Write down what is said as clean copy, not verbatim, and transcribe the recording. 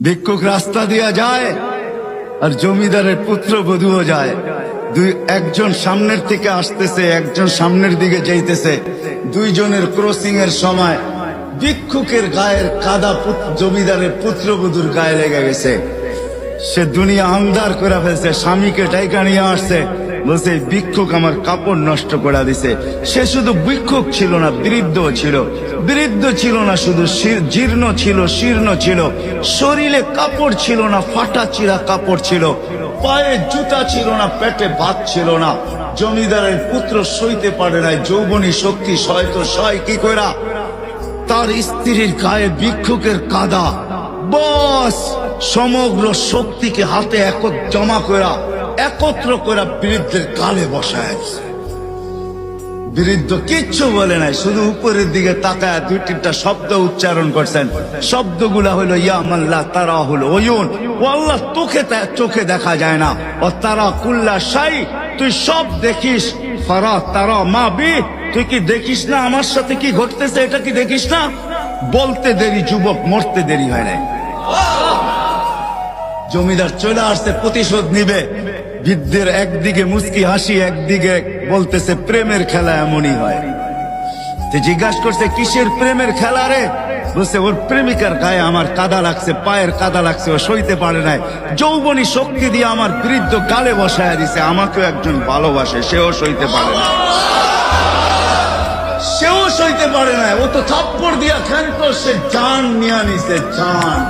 ভিক্ষুক রাস্তা দিয়া যায় আর জমিদারের পুত্র বধূও যায়। একজন সামনের থেকে আসতেছে, একজন সামনের দিকে যাইতেছে। দুইজনের ক্রসিং এর সময় ভিক্ষুকের গায়ের কাদা জমিদারের পুত্রবধূর গায়ে লেগে গেছে। সে দুনিয়া আন্ধার করে ফেলছে, স্বামীকে টাইকা নিয়ে আসছে, বলছে ভিক্ষুক আমার কাপড় নষ্ট করে দিছে। সে শুধু ভিক্ষুক ছিল না, বৃদ্ধ ছিল। বৃদ্ধ ছিল না শুধু, জীর্ণ ছিল, শীর্ণ ছিল। শরীরে কাপড় ছিল না, ফাটা চিরা কাপড় ছিল। পায়ে জুতা ছিল না, পেটে ভাত ছিল না। জমিদারের পুত্র সইতে পারে নাই, যৌবনী শক্তি সয় তো সয় কি কইরা। তার স্ত্রীর গায়ে ভিক্ষুকের কাদা, বস সমগ্র শক্তিকে হাতে জমা করা, একত্র করা বৃদ্ধের গালে বসায়। বৃদ্ধ কিচ্ছু বলে নাই, শুধু উপরের দিকে তাকায় দুই তিনটা শব্দ উচ্চারণ করছেন। শব্দগুলা হলো ইয়া মাল্লাহ তারা হলো ওয়ুন, ও আল্লাহ চোখে দেখা যায় না। ও তারা কুল্লা শাই, তুই সব দেখিস। ফারা তারা মা বি, তুই কি দেখিস না আমার সাথে কি ঘটতেছে, এটা কি দেখিস না? বলতে দেরি যুবক, মরতে দেরি হয় নাই। জমিদার চলে আসছে, প্রতিশোধ নিবে। বৃদ্ধের একদিকে মুস্কি হাসি, একদিকে বলতেছে প্রেমের খেলা এমনই হয়। জিজ্ঞাসা করছে কিসের প্রেমের খেলা রে? বলছে ওর প্রেমিকার গায়ে আমার কাদা লাগছে, পায়ের কাদা লাগছে, ও সইতে পারে নাই। যৌবনী শক্তি দিয়ে আমার বৃদ্ধ গালে বসায় দিছে। আমাকেও একজন ভালোবাসে, সেও সইতে পারে না, সেও সইতে পারে না। ও তো থাপ্পড় দিয়া ক্ষান্ত, সে জান নিয়ে নিছে, জান।